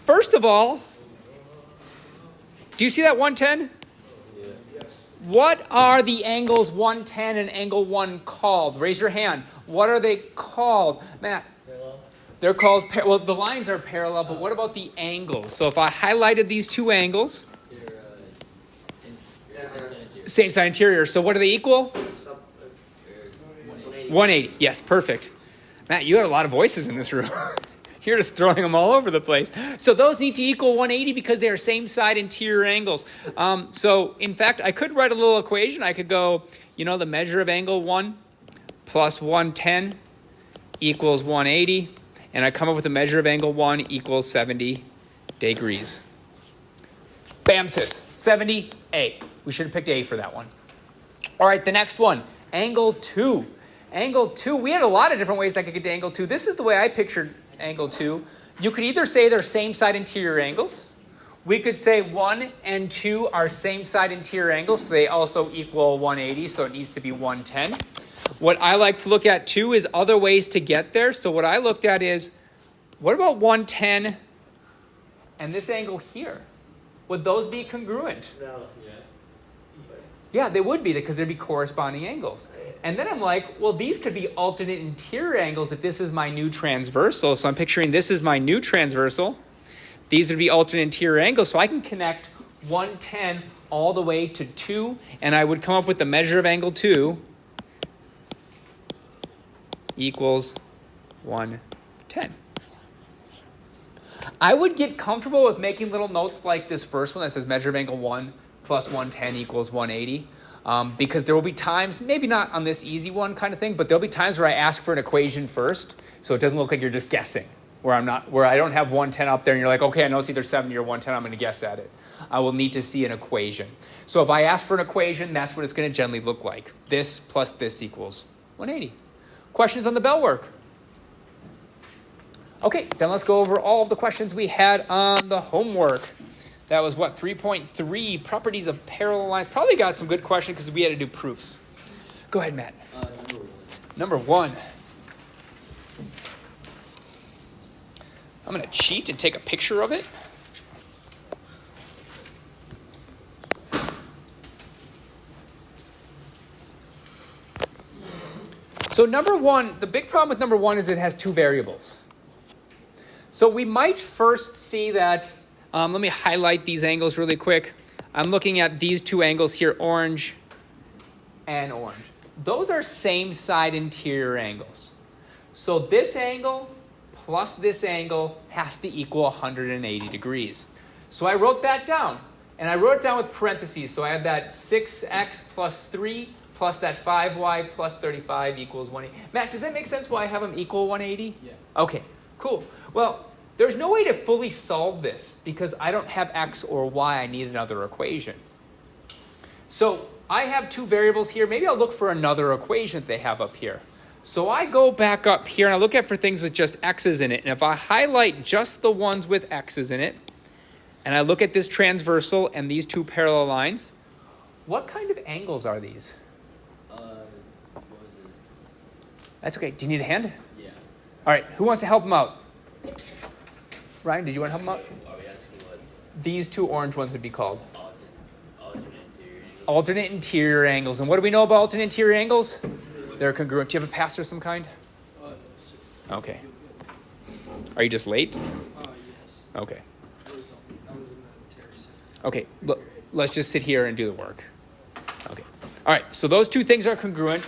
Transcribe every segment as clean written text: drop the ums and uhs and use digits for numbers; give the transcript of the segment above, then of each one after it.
First of all, do you see that 110? Yeah. Yes. What are the angles 110 and angle 1 called? Raise your hand. What are they called? Matt? Parallel. They're called, well, the lines are parallel, but what about the angles? So if I highlighted these two angles, same side interior. So what do they equal? 180. Yes, perfect. Matt, you got a lot of voices in this room. You're just throwing them all over the place. So those need to equal 180 because they are same side interior angles. So in fact, I could write a little equation. I could go, the measure of angle 1 plus 110 equals 180. And I come up with the measure of angle 1 equals 70 degrees. Bam, sis. 70A. We should have picked A for that one. All right, the next one. Angle 2. Angle 2. We had a lot of different ways I could get to angle 2. This is the way I pictured angle 2. You could either say they're same side interior angles. We could say 1 and 2 are same side interior angles, so they also equal 180, so it needs to be 110. What I like to look at, too, is other ways to get there. So what I looked at is, what about 110 and this angle here? Would those be congruent? No. Yeah, they would be because there'd be corresponding angles. And then I'm like, well, these could be alternate interior angles if this is my new transversal. So I'm picturing this is my new transversal. These would be alternate interior angles. So I can connect 110 all the way to 2, and I would come up with the measure of angle 2 equals 110. I would get comfortable with making little notes like this first one that says measure of angle 1 plus 110 equals 180. Because there will be times, maybe not on this easy one kind of thing, but there'll be times where I ask for an equation first, so it doesn't look like you're just guessing, where I don't have 110 up there and you're like, okay, I know it's either 70 or 110, I'm going to guess at it. I will need to see an equation. So if I ask for an equation, that's what it's going to generally look like. This plus this equals 180. Questions on the bell work? Okay, then let's go over all of the questions we had on the homework. That was 3.3, properties of parallel lines. Probably got some good questions because we had to do proofs. Go ahead, Matt. Number one. I'm going to cheat and take a picture of it. So number one, the big problem with number one is it has two variables. So we might first see that, let me highlight these angles really quick. I'm looking at these two angles here, orange and orange. Those are same side interior angles. So this angle plus this angle has to equal 180 degrees. So I wrote that down, and I wrote it down with parentheses. So I have that 6x plus 3 plus that 5y plus 35 equals 180. Matt, does that make sense why I have them equal 180? Yeah. Okay, cool. Well, there's no way to fully solve this because I don't have x or y. I need another equation. So I have two variables here. Maybe I'll look for another equation that they have up here. So I go back up here and I look at for things with just x's in it. And if I highlight just the ones with x's in it, and I look at this transversal and these two parallel lines, what kind of angles are these? What was it? That's okay. Do you need a hand? Yeah. All right. Who wants to help them out? Ryan, did you want to help them out? Are we asking what? These two orange ones would be called Alternate interior angles? alternate interior angles. And what do we know about alternate interior angles? They're congruent. Do you have a pass of some kind? No, sir. Okay. Are you just late? Yes. Okay. I was in the Terry Center. Okay. Look, let's just sit here and do the work. Okay. All right. So those two things are congruent.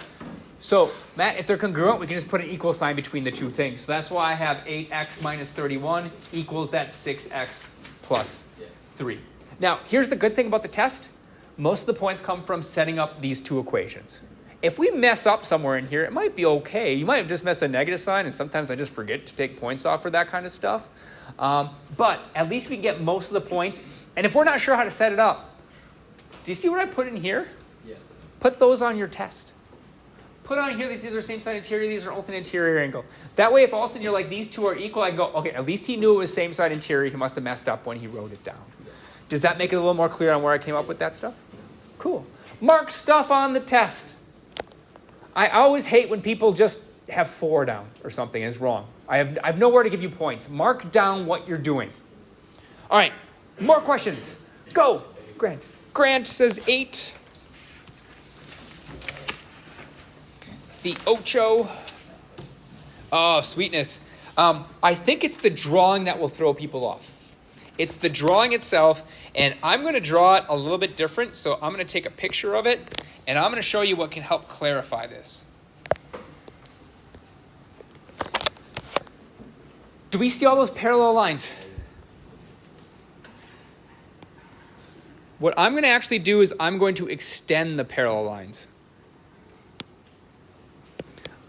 So, Matt, if they're congruent, we can just put an equal sign between the two things. So that's why I have 8x minus 31 equals that 6x plus 3. Now, here's the good thing about the test. Most of the points come from setting up these two equations. If we mess up somewhere in here, it might be okay. You might have just messed a negative sign, and sometimes I just forget to take points off for that kind of stuff. But at least we can get most of the points. And if we're not sure how to set it up, do you see what I put in here? Yeah. Put those on your test. Put on here that these are same side interior, these are alternate interior angle. That way, if all of a sudden you're like, these two are equal, I can go, okay, at least he knew it was same side interior. He must have messed up when he wrote it down. Does that make it a little more clear on where I came up with that stuff? Cool. Mark stuff on the test. I always hate when people just have 4 down or something and it's wrong. I have nowhere to give you points. Mark down what you're doing. All right, more questions. Go, Grant. Grant says 8. The ocho. Oh, sweetness. I think it's the drawing that will throw people off. It's the drawing itself, and I'm going to draw it a little bit different, so I'm going to take a picture of it, and I'm going to show you what can help clarify this. Do we see all those parallel lines? What I'm going to actually do is I'm going to extend the parallel lines.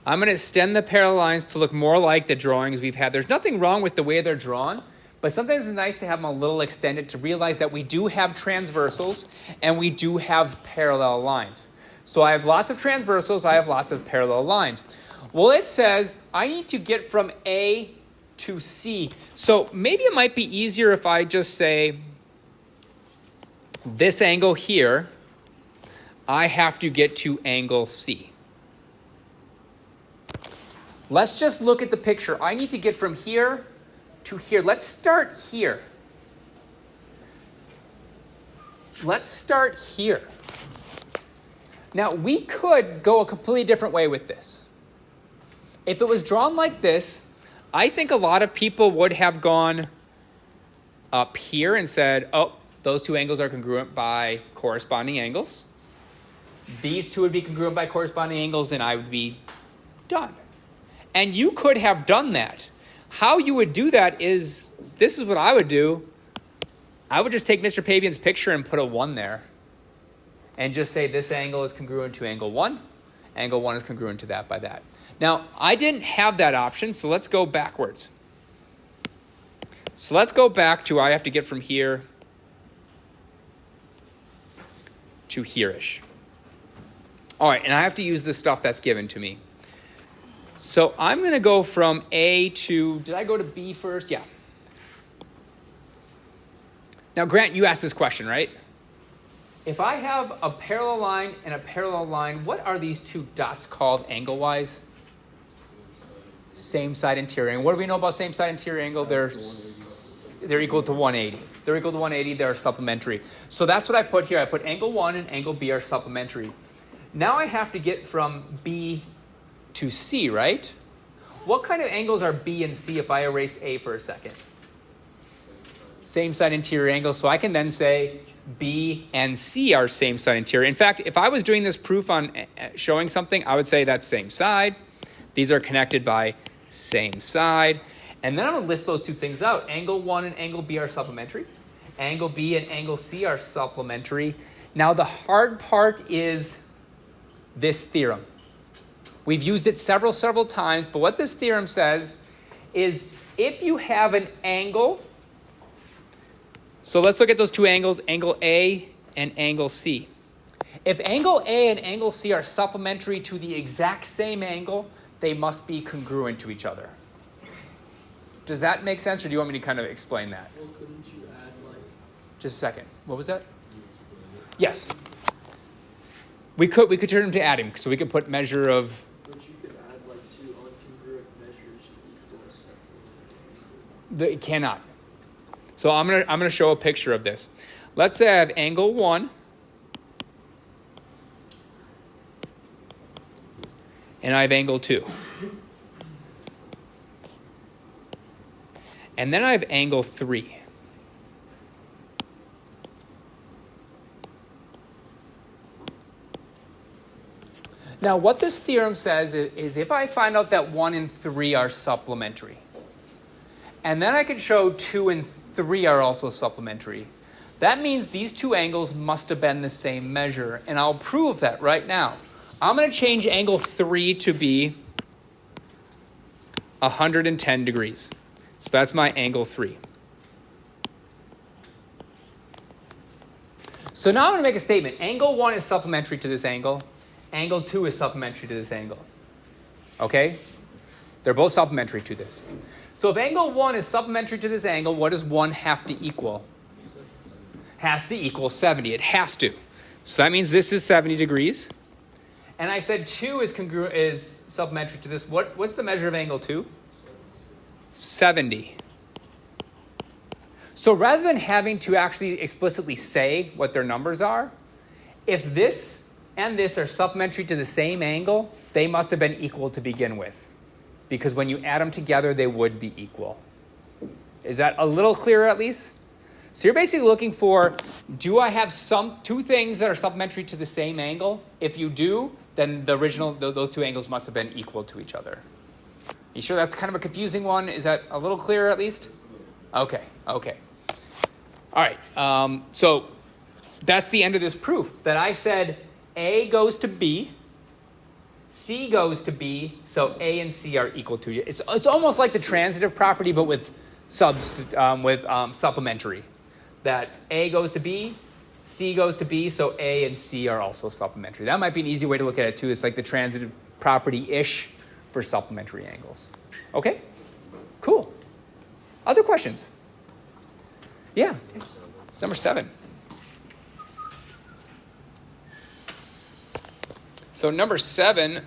I'm going to extend the parallel lines to look more like the drawings we've had. There's nothing wrong with the way they're drawn, but sometimes it's nice to have them a little extended to realize that we do have transversals and we do have parallel lines. So I have lots of transversals, I have lots of parallel lines. Well, it says I need to get from A to C. So maybe it might be easier if I just say this angle here, I have to get to angle C. Let's just look at the picture. I need to get from here to here. Let's start here. Let's start here. Now, we could go a completely different way with this. If it was drawn like this, I think a lot of people would have gone up here and said, oh, those two angles are congruent by corresponding angles. These two would be congruent by corresponding angles, and I would be done. And you could have done that. How you would do that is, this is what I would do. I would just take Mr. Pabian's picture and put a 1 there. And just say this angle is congruent to angle 1. Angle 1 is congruent to that by that. Now, I didn't have that option, so let's go backwards. So let's go back to I have to get from here to here-ish. All right, and I have to use the stuff that's given to me. So I'm going to go from A to, did I go to B first? Yeah. Now, Grant, you asked this question, right? If I have a parallel line and a parallel line, what are these two dots called angle-wise? Same side interior angle. What do we know about same side interior angle? They're equal to 180. They're equal to 180. They're supplementary. So that's what I put here. I put angle 1 and angle B are supplementary. Now I have to get from B to C, right? What kind of angles are B and C if I erase A for a second? Same side interior angle. So I can then say B and C are same side interior. In fact, if I was doing this proof on showing something, I would say that's same side. These are connected by same side. And then I'm going to list those two things out. Angle 1 and angle B are supplementary. Angle B and angle C are supplementary. Now the hard part is this theorem. We've used it several times, but what this theorem says is if you have an angle, so let's look at those two angles, angle A and angle C. If angle A and angle C are supplementary to the exact same angle, they must be congruent to each other. Does that make sense, or do you want me to kind of explain that? Well, couldn't you add like? Just a second. What was that? Yes. We could turn them to adding, so we could put measure of. But you could add like two uncongruent measures to equal a second. It cannot. So I'm gonna show a picture of this. Let's say I have angle 1 and I have angle 2. And then I have angle 3. Now what this theorem says is if I find out that 1 and 3 are supplementary, and then I can show 2 and 3 are also supplementary, that means these two angles must have been the same measure, and I'll prove that right now. I'm going to change angle 3 to be 110 degrees. So that's my angle 3. So now I'm going to make a statement. Angle 1 is supplementary to this angle. Angle 2 is supplementary to this angle. Okay? They're both supplementary to this. So if angle 1 is supplementary to this angle, what does 1 have to equal? Has to equal 70. It has to. So that means this is 70 degrees. And I said 2 is supplementary to this. What's the measure of angle 2? 70. So rather than having to actually explicitly say what their numbers are, if this and this are supplementary to the same angle, they must have been equal to begin with. Because when you add them together, they would be equal. Is that a little clearer at least? So you're basically looking for, do I have two things that are supplementary to the same angle? If you do, then the original, those two angles must have been equal to each other. You sure that's kind of a confusing one? Is that a little clearer at least? Okay. All right, so that's the end of this proof, that I said A goes to B, C goes to B, so A and C are equal to you. It's almost like the transitive property, but with supplementary. That A goes to B, C goes to B, so A and C are also supplementary. That might be an easy way to look at it too. It's like the transitive property-ish for supplementary angles. Okay? Cool. Other questions? Yeah. Number 7. So number 7,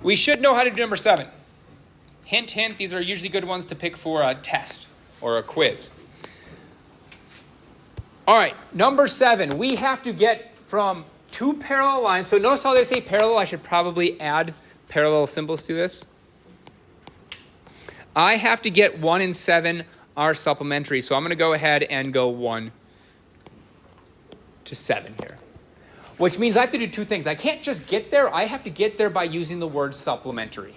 we should know how to do number 7. Hint, hint, these are usually good ones to pick for a test or a quiz. All right, number 7, we have to get from two parallel lines. So notice how they say parallel. I should probably add parallel symbols to this. I have to get 1 and 7 are supplementary. So I'm going to go ahead and go 1 to 7 here. Which means I have to do two things. I can't just get there. I have to get there by using the word supplementary.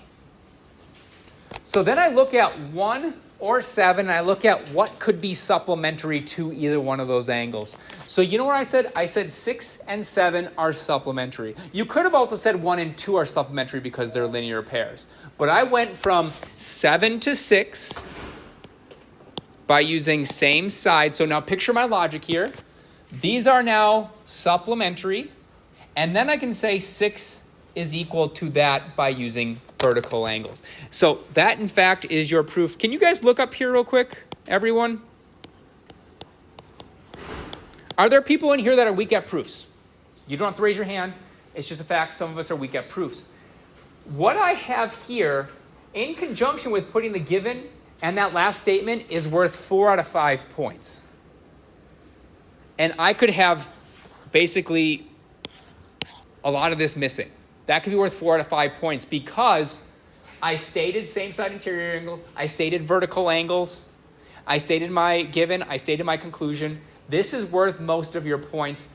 So then I look at 1 or 7, and I look at what could be supplementary to either one of those angles. So you know what I said? I said 6 and 7 are supplementary. You could have also said 1 and 2 are supplementary because they're linear pairs. But I went from 7 to 6 by using same side. So now picture my logic here. These are now supplementary, and then I can say 6 is equal to that by using vertical angles. So that, in fact, is your proof. Can you guys look up here real quick, everyone? Are there people in here that are weak at proofs? You don't have to raise your hand. It's just a fact some of us are weak at proofs. What I have here, in conjunction with putting the given and that last statement, is worth 4 out of 5 points. And I could have basically a lot of this missing. That could be worth 4 out of 5 points because I stated same side interior angles, I stated vertical angles, I stated my given, I stated my conclusion. This is worth most of your points.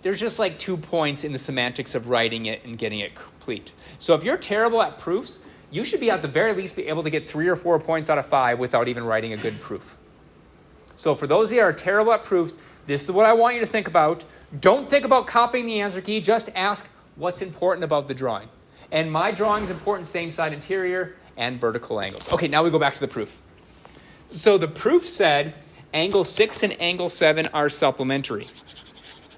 There's just like 2 points in the semantics of writing it and getting it complete. So if you're terrible at proofs, you should be at the very least be able to get 3 or 4 points out of 5 without even writing a good proof. So for those of you that are terrible at proofs, this is what I want you to think about. Don't think about copying the answer key. Just ask what's important about the drawing. And my drawing is important, same side interior and vertical angles. Okay, now we go back to the proof. So the proof said angle 6 and angle 7 are supplementary.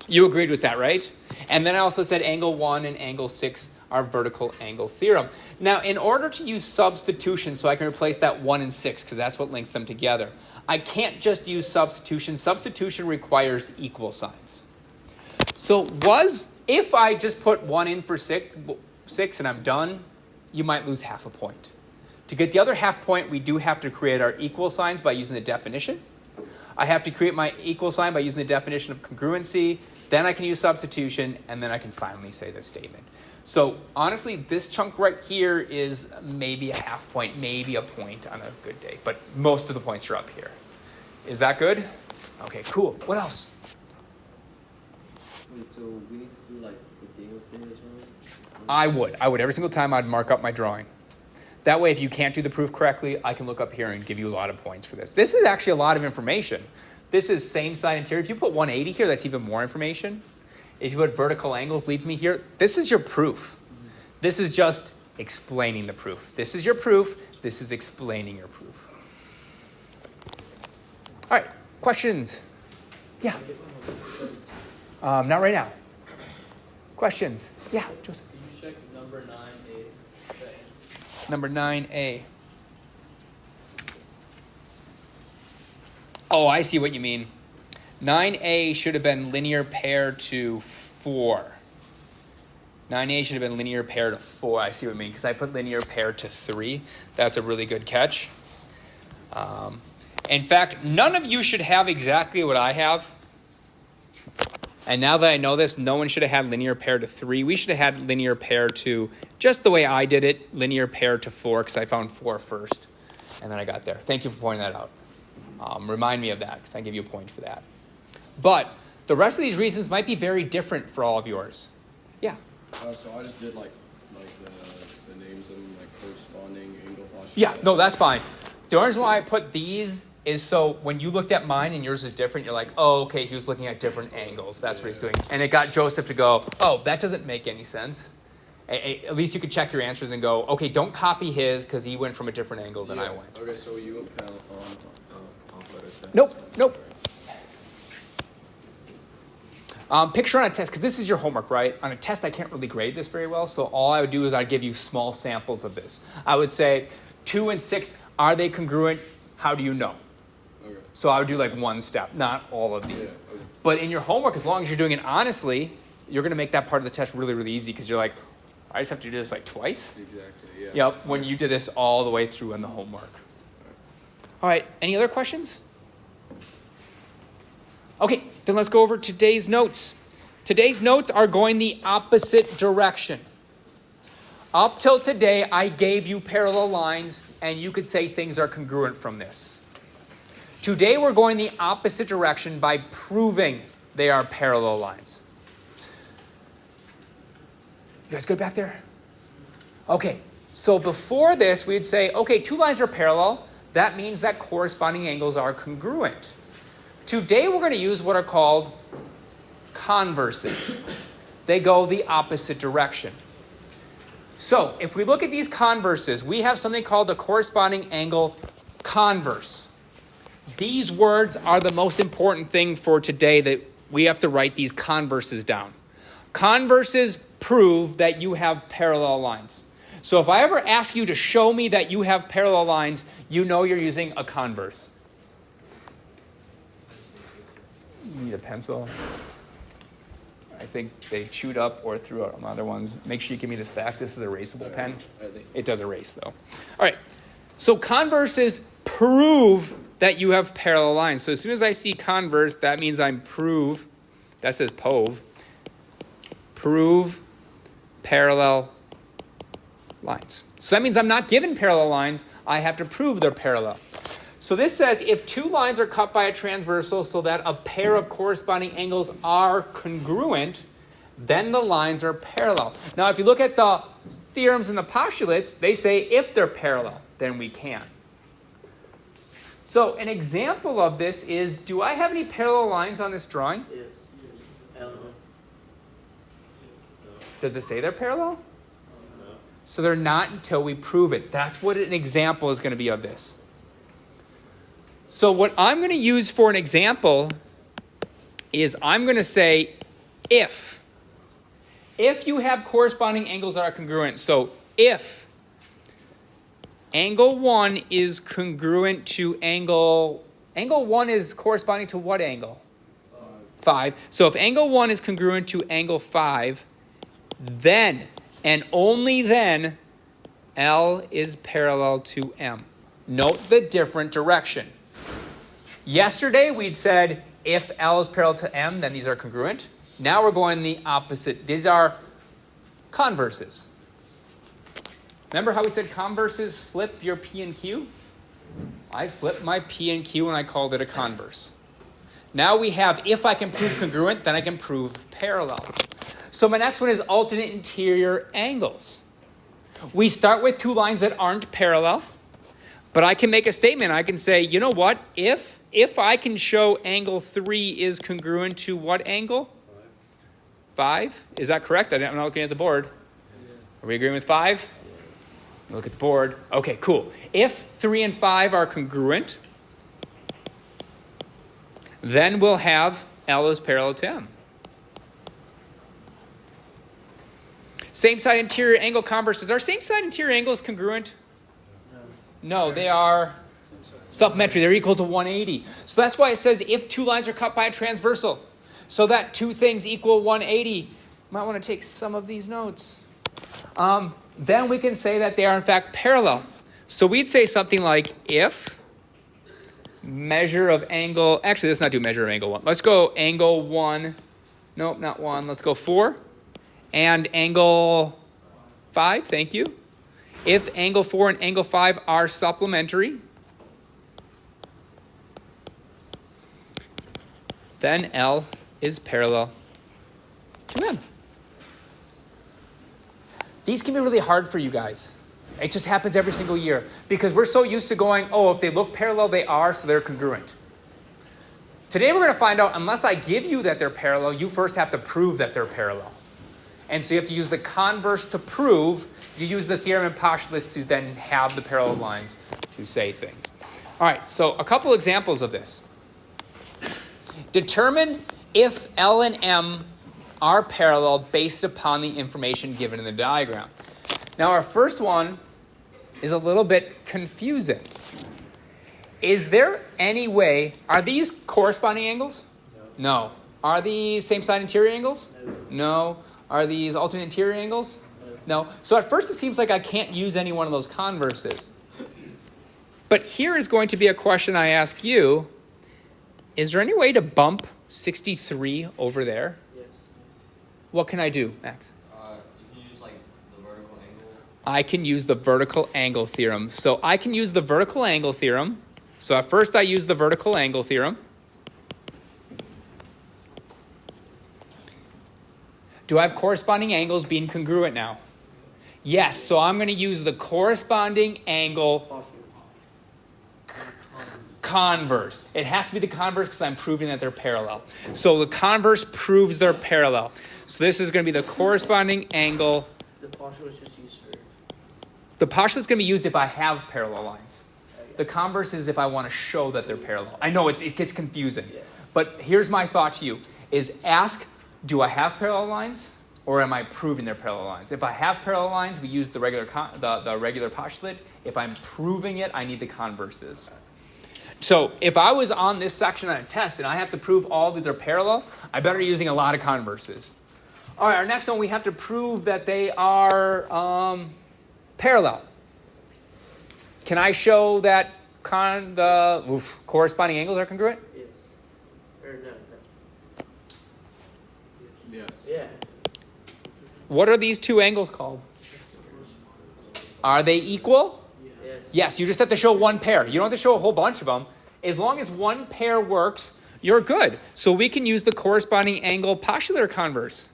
You agreed with that, right? And then I also said angle 1 and angle 6 are vertical angle theorem. Now, in order to use substitution, so I can replace that 1 and 6, because that's what links them together, I can't just use substitution. Substitution requires equal signs. So if I just put 1 in for 6 and I'm done, you might lose half a point. To get the other half point, we do have to create our equal signs by using the definition. I have to create my equal sign by using the definition of congruency. Then I can use substitution, and then I can finally say the statement. So honestly, this chunk right here is maybe a half point, maybe a point on a good day. But most of the points are up here. Is that good? Okay, cool. What else? Wait, so we need to do like the data thing as well? I would. Every single time I'd mark up my drawing. That way, if you can't do the proof correctly, I can look up here and give you a lot of points for this. This is actually a lot of information. This is same side interior. If you put 180 here, that's even more information. If you put vertical angles, leads me here. This is your proof. This is just explaining the proof. This is your proof. This is explaining your proof. All right, questions? Yeah. Not right now. Questions? Yeah, Joseph. Can you check number 9A? Number 9A. Oh, I see what you mean. 9A should have been linear pair to 4. 9A should have been linear pair to 4. I see what you mean, because I put linear pair to 3. That's a really good catch. In fact, none of you should have exactly what I have. And now that I know this, no one should have had linear pair to 3. We should have had linear pair to, just the way I did it, linear pair to 4, because I found 4 first. And then I got there. Thank you for pointing that out. Remind me of that, because I give you a point for that. But the rest of these reasons might be very different for all of yours. Yeah? So I just did like the names and like corresponding angle postulates. Yeah, no, that's fine. The only reason why I put these is so when you looked at mine and yours is different, you're like, oh, okay, he was looking at different angles. That's what he's doing. And it got Joseph to go, oh, that doesn't make any sense. At least you could check your answers and go, okay, don't copy his because he went from a different angle than I went. Okay, so you went kind of on test. Nope. Picture on a test, because this is your homework, right? On a test, I can't really grade this very well, so all I would do is I'd give you small samples of this. I would say 2 and 6, are they congruent? How do you know? Okay. So I would do like one step, not all of these. Yeah, okay. But in your homework, as long as you're doing it honestly, you're going to make that part of the test really, really easy because you're like, I just have to do this like twice? Exactly, yeah. Yep, when you did this all the way through in the homework. All right, any other questions? Okay, then let's go over today's notes. Today's notes are going the opposite direction. Up till today, I gave you parallel lines, and you could say things are congruent from this. Today, we're going the opposite direction by proving they are parallel lines. You guys good back there? Okay, so before this, we'd say, okay, 2 lines are parallel. That means that corresponding angles are congruent. Today, we're going to use what are called converses. They go the opposite direction. So, if we look at these converses, we have something called the corresponding angle converse. These words are the most important thing for today that we have to write these converses down. Converses prove that you have parallel lines. So if I ever ask you to show me that you have parallel lines, you know you're using a converse. You need a pencil. I think they chewed up or threw out on other ones. Make sure you give me this back. This is an erasable pen. It does erase, though. All right. So converses prove that you have parallel lines. So as soon as I see converse, that means I'm prove. That says POV. Prove parallel lines. So that means I'm not given parallel lines. I have to prove they're parallel. So this says if 2 lines are cut by a transversal so that a pair of corresponding angles are congruent, then the lines are parallel. Now, if you look at the theorems and the postulates, they say if they're parallel, then we can. So an example of this is, do I have any parallel lines on this drawing? Yes. Parallel. Does it say they're parallel? So they're not until we prove it. That's what an example is going to be of this. So what I'm going to use for an example is I'm going to say if you have corresponding angles that are congruent. So if angle 1 is congruent to angle 1 is corresponding to what angle? 5. So if angle 1 is congruent to angle 5, then and only then L is parallel to M. Note the different direction. Yesterday we'd said if L is parallel to M, then these are congruent. Now we're going the opposite. These are converses. Remember how we said converses flip your P and Q? I flipped my P and Q and I called it a converse. Now we have if I can prove congruent, then I can prove parallel. So my next one is alternate interior angles. We start with 2 lines that aren't parallel, but I can make a statement. I can say, you know what? If I can show angle 3 is congruent to what angle? 5. Is that correct? I'm not looking at the board. Are we agreeing with 5? Look at the board. Okay, cool. If 3 and 5 are congruent, then we'll have L is parallel to M. Same side interior angle converses. Are same side interior angles congruent? No, they are supplementary. They're equal to 180. So that's why it says if 2 lines are cut by a transversal, so that 2 things equal 180. You might want to take some of these notes. Then we can say that they are in fact parallel. So we'd say something like if measure of angle. Actually, let's not do measure of angle 1. Let's go angle 1. Nope, not 1. Let's go 4. And angle 5. Thank you. If angle 4 and angle 5 are supplementary, then L is parallel to M. These can be really hard for you guys. It just happens every single year because we're so used to going, oh, if they look parallel, they are, so they're congruent. Today we're going to find out, unless I give you that they're parallel, you first have to prove that they're parallel. And so you have to use the converse to prove. You use the theorem and postulates to then have the parallel lines to say things. All right, so a couple examples of this. Determine if L and M are parallel based upon the information given in the diagram. Now our first one is a little bit confusing. Is there any way, are these corresponding angles? No. Are these same side interior angles? No. Are these alternate interior angles? No. So at first it seems like I can't use any one of those converses. But here is going to be a question I ask you. Is there any way to bump 63 over there? Yes. What can I do, Max? You can use like the vertical angle. I can use the vertical angle theorem. So I can use the vertical angle theorem. So at first I use the vertical angle theorem. Do I have corresponding angles being congruent now? Yes, so I'm going to use the corresponding angle converse. It has to be the converse because I'm proving that they're parallel. So the converse proves they're parallel. So this is going to be the corresponding angle. The postulate is just used for. The postulate is going to be used if I have parallel lines. The converse is if I want to show that they're parallel. I know it gets confusing. Yeah. But here's my thought to you, is ask, do I have parallel lines or am I proving they're parallel lines? If I have parallel lines, we use the regular postulate. If I'm proving it, I need the converses. So if I was on this section on a test and I have to prove all these are parallel, I better be using a lot of converses. All right, our next one, we have to prove that they are parallel. Can I show that the corresponding angles are congruent? Yes. Or no. Yes. Yeah. What are these two angles called? Are they equal? Yes. Yes, you just have to show one pair. You don't have to show a whole bunch of them. As long as one pair works, you're good. So we can use the corresponding angle postulate or converse?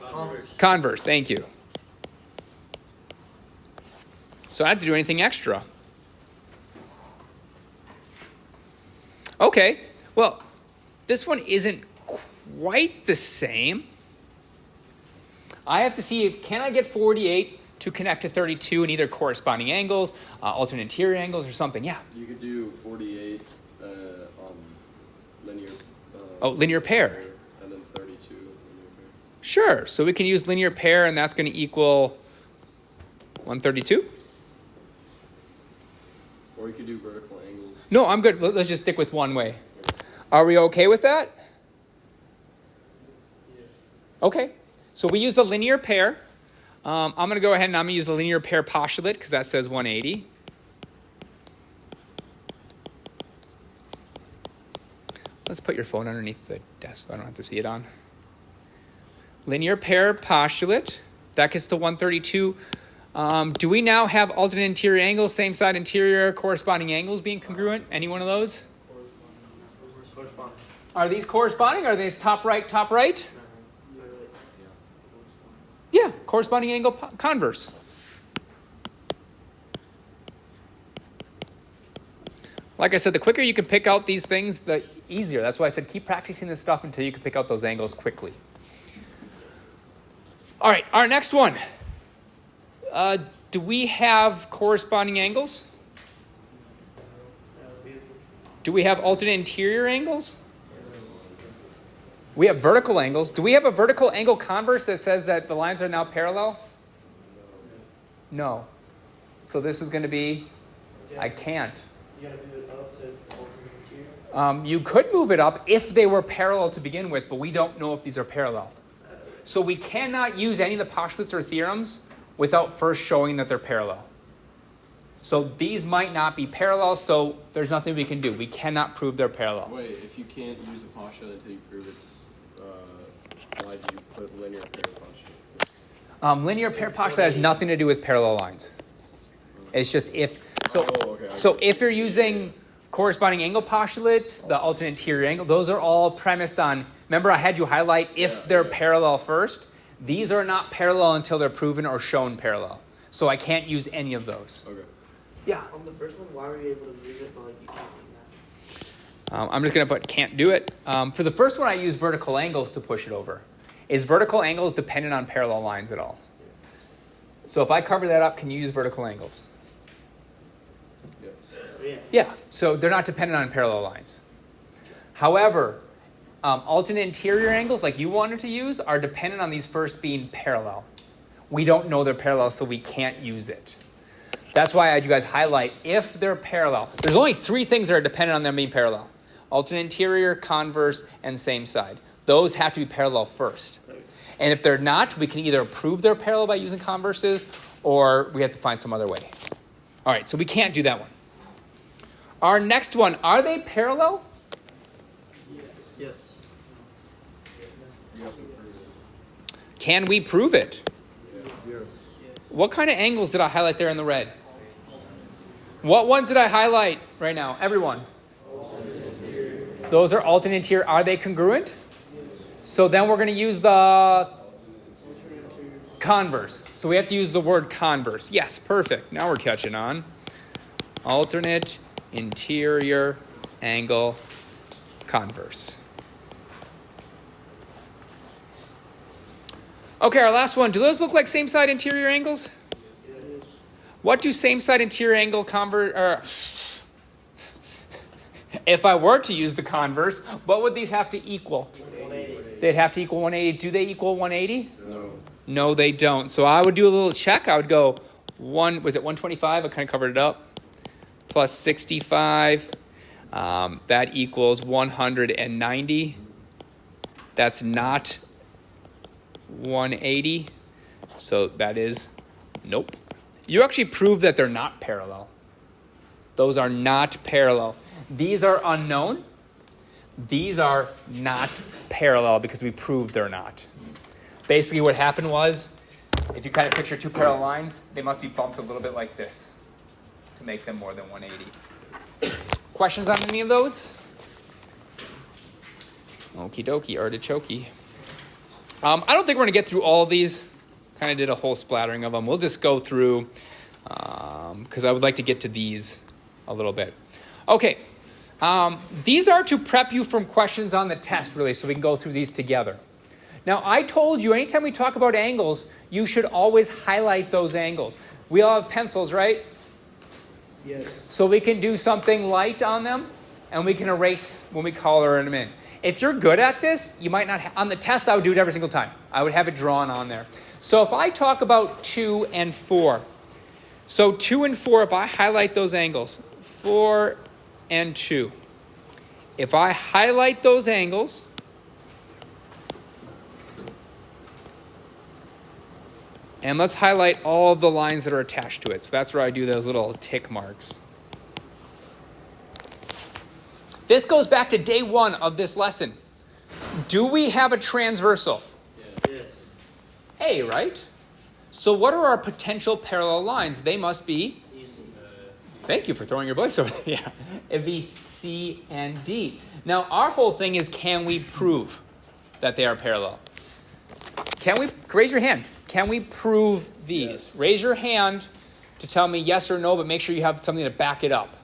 Converse. Converse, thank you. So I don't have to do anything extra. Okay, well, this one isn't quite the same. I have to see can I get 48 to connect to 32 in either corresponding angles, alternate interior angles, or something. Yeah. You could do 48 on linear. Linear pair. And then 32 linear pair. Sure. So we can use linear pair, and that's going to equal 132. Or you could do vertical angles. No, I'm good. Let's just stick with one way. Are we okay with that? Okay. So we use the linear pair. I'm going to go ahead and I'm going to use the linear pair postulate because that says 180. Let's put your phone underneath the desk so I don't have to see it on. Linear pair postulate. That gets to 132. Do we now have alternate interior angles, same side interior, corresponding angles being congruent? Any one of those? Corresponding. Are these corresponding? Are they top right, top right? Yeah, corresponding angle converse. Like I said, the quicker you can pick out these things, the easier. That's why I said keep practicing this stuff until you can pick out those angles quickly. All right, our next one. Do we have corresponding angles? Do we have alternate interior angles? We have vertical angles. Do we have a vertical angle converse that says that the lines are now parallel? No. So this is going to be, I can't. You gotta move it up so it's the alternate interior. You could move it up if they were parallel to begin with, but we don't know if these are parallel. So we cannot use any of the postulates or theorems without first showing that they're parallel. So these might not be parallel, so there's nothing we can do. We cannot prove they're parallel. Wait, if you can't use a postulate until you prove it's, why do you put linear pair postulate? Linear pair postulate has nothing to do with parallel lines. It's just if, so, Okay. so if you're using corresponding angle postulate, the alternate interior angle, those are all premised on, remember I had you highlight if they're parallel first. These are not parallel until they're proven or shown parallel. So I can't use any of those. Okay. Yeah. On the first one, why were you able to move it, but like you can't do that? I'm just going to put can't do it. For the first one, I use vertical angles to push it over. Is vertical angles dependent on parallel lines at all? So if I cover that up, can you use vertical angles? Yes. Yeah. Yeah, so they're not dependent on parallel lines. However, alternate interior angles like you wanted to use are dependent on these first being parallel. We don't know they're parallel, so we can't use it. That's why I had you guys highlight if they're parallel. There's only 3 things that are dependent on them being parallel. Alternate interior, converse, and same side. Those have to be parallel first. And if they're not, we can either prove they're parallel by using converses, or we have to find some other way. All right, so we can't do that one. Our next one, are they parallel? Yes. You have to prove it. Can we prove it? Yes. What kind of angles did I highlight there in the red? What ones did I highlight right now? Everyone. Those are alternate interior. Are they congruent? So then we're going to use the converse. So we have to use the word converse. Yes, perfect. Now we're catching on. Alternate interior angle converse. Okay, our last one. Do those look like same side interior angles? What do same side interior angle if I were to use the converse, what would these have to equal? 180. They'd have to equal 180. Do they equal 180? No. No, they don't. So I would do a little check. I would go was it 125? I kind of covered it up. Plus 65. That equals 190. That's not 180. So that is nope. You actually prove that they're not parallel. Those are not parallel. These are unknown. These are not parallel because we proved they're not. Basically what happened was, if you kind of picture 2 parallel lines, they must be bumped a little bit like this to make them more than 180. Questions on any of those? Okie dokie, artichoke. I don't think we're going to get through all of these. Kind of did a whole splattering of them. We'll just go through, because I would like to get to these a little bit. Okay, these are to prep you from questions on the test, really, so we can go through these together. Now, I told you, anytime we talk about angles, you should always highlight those angles. We all have pencils, right? Yes. So we can do something light on them, and we can erase when we color them in. If you're good at this, you might not, on the test, I would do it every single time. I would have it drawn on there. So if I talk about 2 and 4, so 2 and 4, if I highlight those angles, 4 and 2, if I highlight those angles, and let's highlight all of the lines that are attached to it. So that's where I do those little tick marks. This goes back to day 1 of this lesson. Do we have a transversal? Yes. A, right? So what are our potential parallel lines? They must be, thank you for throwing your voice over there. Yeah, it'd be C and D. Now, our whole thing is, can we prove that they are parallel? Can we, raise your hand. Can we prove these? Yes. Raise your hand to tell me yes or no, but make sure you have something to back it up.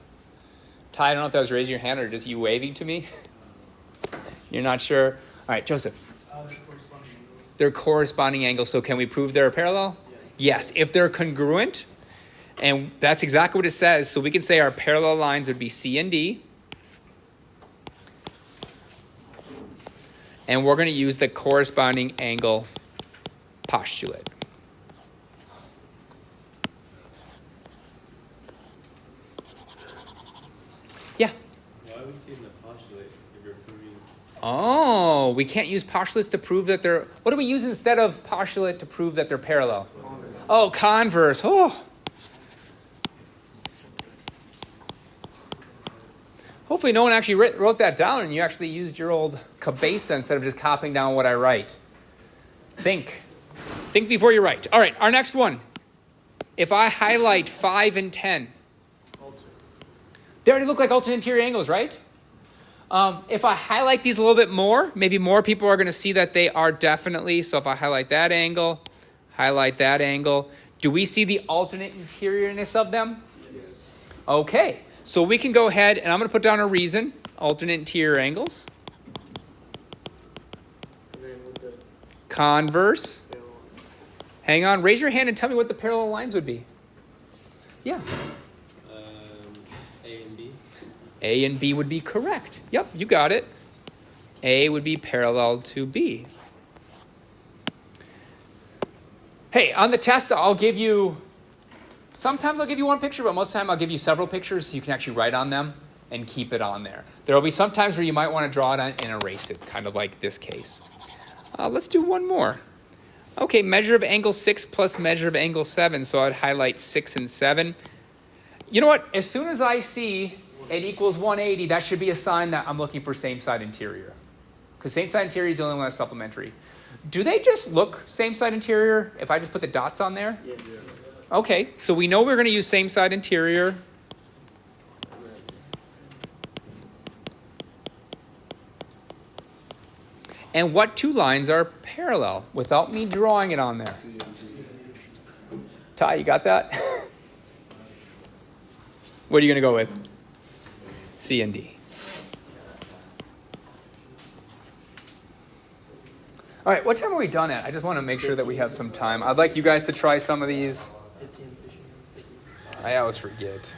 Ty, I don't know if that was raising your hand or just you waving to me. You're not sure? All right, Joseph. They're corresponding angles. So can we prove they're parallel? Yes. If they're congruent, and that's exactly what it says. So we can say our parallel lines would be C and D. And we're going to use the corresponding angle postulate. Yeah. Why would you use the postulate if you're proving? Oh, we can't use postulates to prove that they're... What do we use instead of postulate to prove that they're parallel? Oh, converse. Oh. Hopefully no one actually wrote that down and you actually used your old cabeza instead of just copying down what I write. Think. Think before you write. All right, our next one. If I highlight 5 and 10. They already look like alternate interior angles, right? If I highlight these a little bit more, maybe more people are going to see that they are definitely. So if I highlight that angle, do we see the alternate interiorness of them? Yes. Okay, so we can go ahead and I'm going to put down a reason, alternate interior angles. And then with the Converse. parallel. Hang on, raise your hand and tell me what the parallel lines would be. Yeah. A and B. A and B would be correct. Yep, you got it. A would be parallel to B. Hey, on the test, sometimes I'll give you one picture, but most of the time I'll give you several pictures so you can actually write on them and keep it on there. There will be some times where you might want to draw it on and erase it, kind of like this case. Let's do one more. Okay, measure of angle 6 plus measure of angle 7, so I'd highlight 6 and 7. You know what? As soon as I see it equals 180, that should be a sign that I'm looking for same side interior. Because same side interior is the only one that's supplementary. Do they just look same side interior if I just put the dots on there? Yeah. Okay, so we know we're going to use same side interior. And what two lines are parallel without me drawing it on there? Ty, you got that? What are you going to go with? C and D. All right, what time are we done at? I just want to make sure that we have some time. I'd like you guys to try some of these. 15 fishing. 50. I always forget.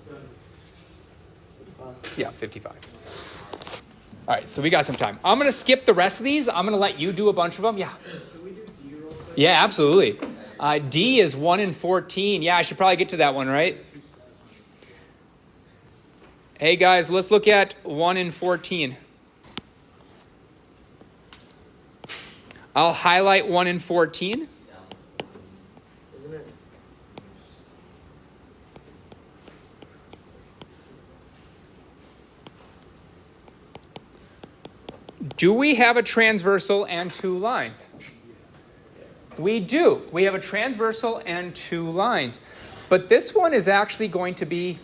55. Yeah, 55. All right, so we got some time. I'm going to skip the rest of these. I'm going to let you do a bunch of them. Yeah. Can we do D real quick? Yeah, absolutely. D is 1 in 14. Yeah, I should probably get to that one, right? Hey, guys, let's look at 1 in 14. I'll highlight 1 in 14. Isn't it? Do we have a transversal and two lines? We do. We have a transversal and two lines. But this one is actually going to be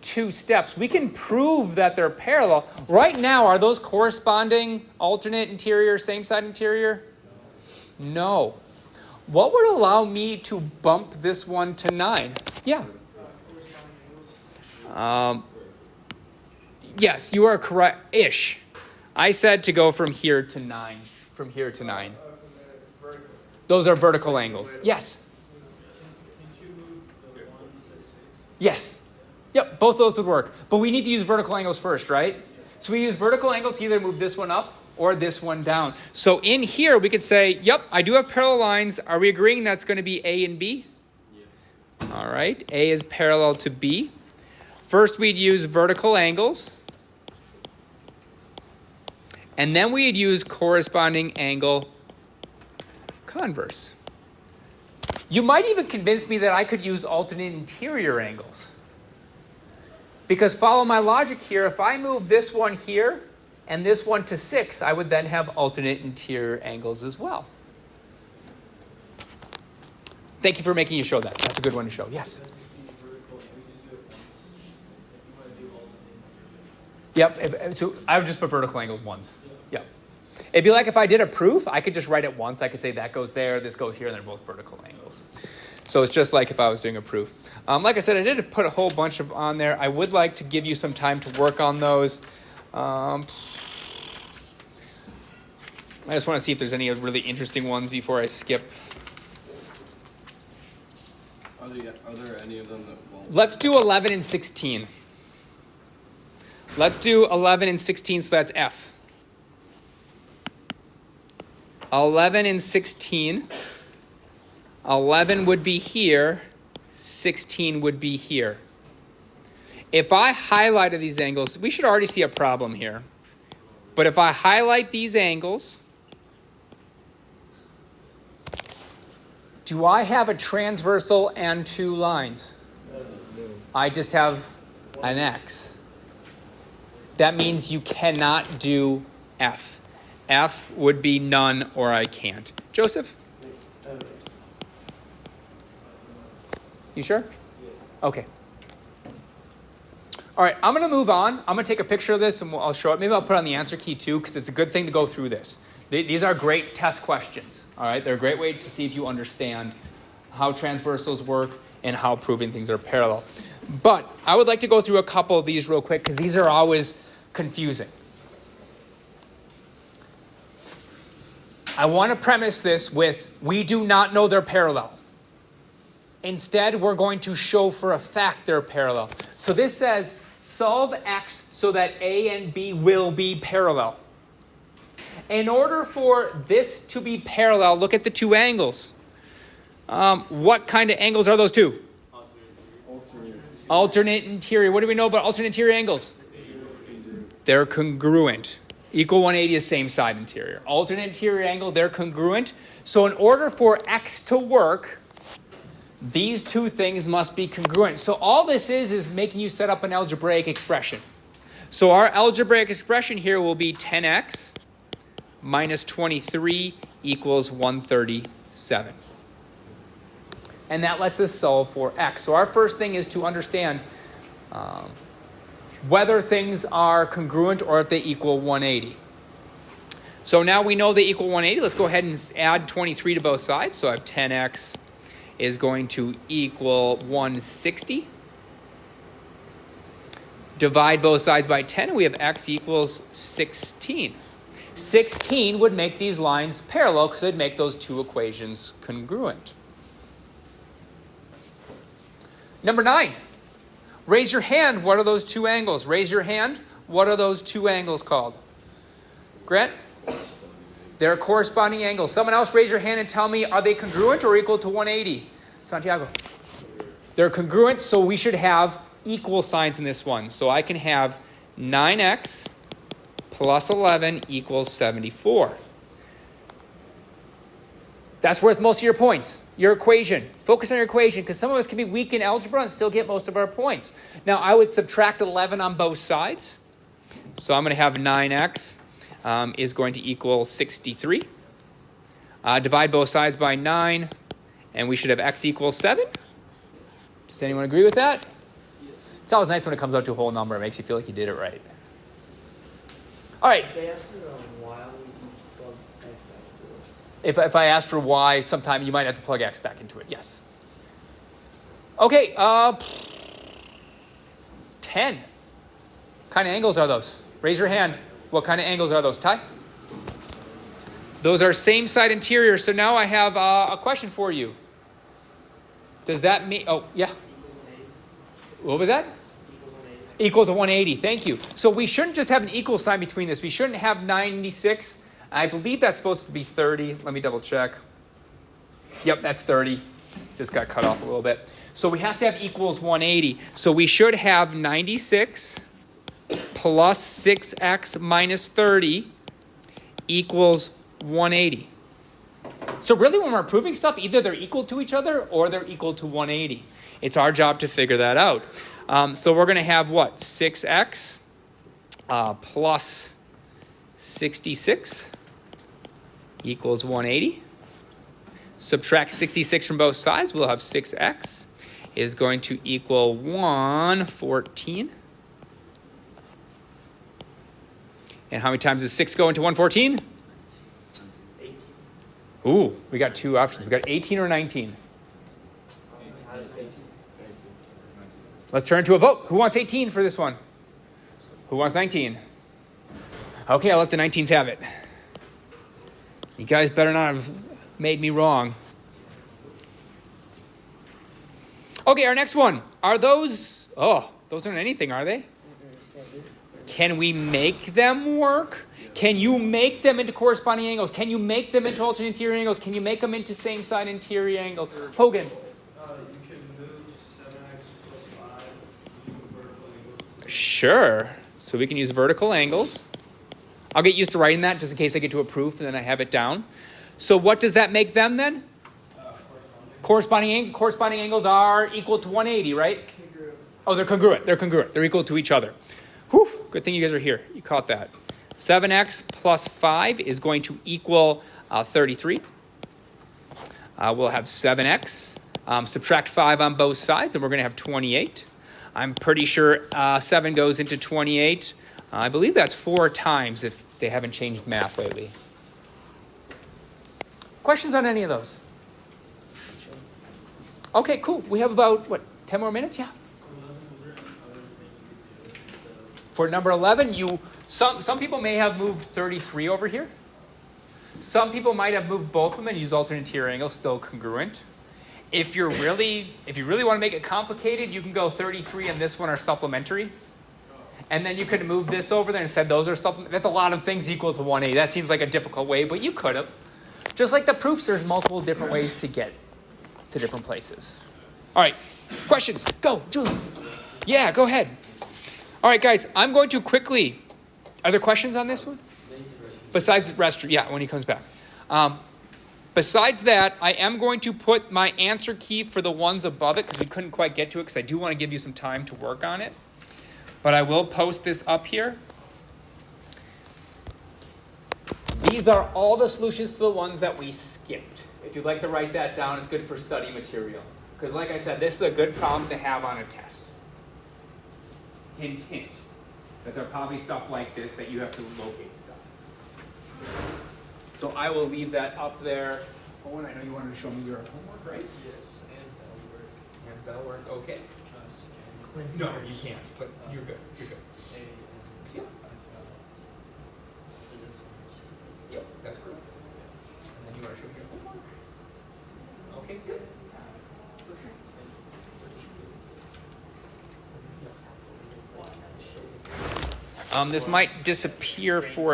2 steps. We can prove that they're parallel. Right now, are those corresponding alternate interior, same side interior? No. What would allow me to bump this one to 9? Yeah. Yes, you are correct-ish. I said to go from here to 9. From here to 9. Those are vertical angles. Yes. Yes. Yep, both those would work. But we need to use vertical angles first, right? So we use vertical angle to either move this one up or this one down. So in here, we could say, yep, I do have parallel lines. Are we agreeing that's going to be A and B? Yeah. All right. A is parallel to B. First, we'd use vertical angles. And then we'd use corresponding angle converse. You might even convince me that I could use alternate interior angles. Because follow my logic here, if I move this one here and this one to 6, I would then have alternate interior angles as well. Thank you for making you show that. That's a good one to show. Yes? Yep, so I would just put vertical angles once. Yeah. It'd be like if I did a proof, I could just write it once. I could say that goes there, this goes here, and they're both vertical angles. So it's just like if I was doing a proof. Like I said, I did put a whole bunch of on there. I would like to give you some time to work on those. I just want to see if there's any really interesting ones before I skip. Are there any of them that won't? Let's do 11 and 16. Let's do 11 and 16, so that's F. 11 and 16. 11 would be here. 16 would be here. If I highlighted these angles, we should already see a problem here. But if I highlight these angles, do I have a transversal and 2 lines? I just have an X. that means you cannot do F. F would be none or I can't. Joseph? You sure? Okay. All right, I'm going to move on. I'm going to take a picture of this and I'll show it. Maybe I'll put on the answer key too because it's a good thing to go through this. These are great test questions. All right, they're a great way to see if you understand how transversals work and how proving things are parallel. But I would like to go through a couple of these real quick because these are always confusing. I want to premise this with, we do not know they're parallel. Instead, we're going to show for a fact they're parallel. So this says, solve x so that a and b will be parallel. In order for this to be parallel, look at the two angles. What kind of angles are those two? Alternate interior. What do we know about alternate interior angles? They're congruent. Equal 180 is same side interior. Alternate interior angle, they're congruent. So in order for x to work, these two things must be congruent. So all this is making you set up an algebraic expression. So our algebraic expression here will be 10x minus 23 equals 137. And that lets us solve for x. So our first thing is to understand whether things are congruent or if they equal 180. So now we know they equal 180. Let's go ahead and add 23 to both sides. So I have 10x is going to equal 160. Divide both sides by 10, and we have x equals 16. 16 would make these lines parallel because it would make those two equations congruent. Number 9. Raise your hand. What are those two angles? Raise your hand. What are those two angles called? Grant? They're corresponding angles. Someone else raise your hand and tell me, are they congruent or equal to 180? Santiago? They're congruent, so we should have equal signs in this one. So I can have 9x plus 11 equals 74. That's worth most of your points. Your equation. Focus on your equation because some of us can be weak in algebra and still get most of our points. Now, I would subtract 11 on both sides. So I'm going to have 9x is going to equal 63. Divide both sides by 9, and we should have x equals 7. Does anyone agree with that? It's always nice when it comes out to a whole number. It makes you feel like you did it right. All right. They asked for why we can plug x back to it. If I ask for y, sometime you might have to plug x back into it. Yes. Okay. 10. What kind of angles are those? Raise your hand. What kind of angles are those? Ty? Those are same side interior. So now I have a question for you. Does that mean... Oh, yeah. What was that? Equals 180. Thank you. So we shouldn't just have an equal sign between this. We shouldn't have 96. I believe that's supposed to be 30. Let me double check. Yep, that's 30. Just got cut off a little bit. So we have to have equals 180. So we should have 96 plus 6x minus 30 equals 180. So really when we're proving stuff, either they're equal to each other or they're equal to 180. It's our job to figure that out. So we're going to have what? 6x plus 66 equals 180. Subtract 66 from both sides. We'll have 6x is going to equal 114. And how many times does 6 go into 114? 18. Ooh, we got two options. We got 18 or 19. How does 18? Let's turn to a vote. Who wants 18 for this one? Who wants 19? Okay, I'll let the 19s have it. You guys better not have made me wrong. Okay, our next one. Are those... Oh, those aren't anything, are they? Can we make them work? Can you make them into corresponding angles? Can you make them into alternate interior angles? Can you make them into same side interior angles? Hogan. You can move 7x plus 5 using vertical angles. Sure. So we can use vertical angles. I'll get used to writing that just in case I get to a proof and then I have it down. So what does that make them then? Corresponding angles are equal to 180, right? Congruent. Oh, they're congruent. They're congruent. They're equal to each other. Whew, Good thing you guys are here. You caught that. 7x plus 5 is going to equal 33. We'll have 7x. Subtract 5 on both sides, and we're going to have 28. I'm pretty sure 7 goes into 28. I believe that's 4 times if they haven't changed math lately. Questions on any of those? Okay, cool. We have about, 10 more minutes? Yeah. For number 11, some people may have moved 33 over here. Some people might have moved both of them and use alternate interior angles, still congruent. If you really want to make it complicated, you can go 33 and this one are supplementary. And then you could move this over there and said those are supplementary. That's a lot of things equal to 180. That seems like a difficult way, but you could have. Just like the proofs, there's multiple different ways to get to different places. All right, questions? Go, Julie. Yeah, go ahead. All right, guys, I'm going to quickly. Are there questions on this one? Besides the rest, yeah, when he comes back. Besides that, I am going to put my answer key for the ones above it because we couldn't quite get to it because I do want to give you some time to work on it. But I will post this up here. These are all the solutions to the ones that we skipped. If you'd like to write that down, it's good for study material. Because like I said, this is a good problem to have on a test. Hint, hint. That there are probably stuff like this that you have to locate stuff. So I will leave that up there. Oh, and I know you wanted to show me your homework, right? Yes, and And that'll work, okay. Quinn. No, you can't, but you're good, you're good. Yeah. Yep, that's correct. And then you want to show me your homework? Okay, good. This might disappear for a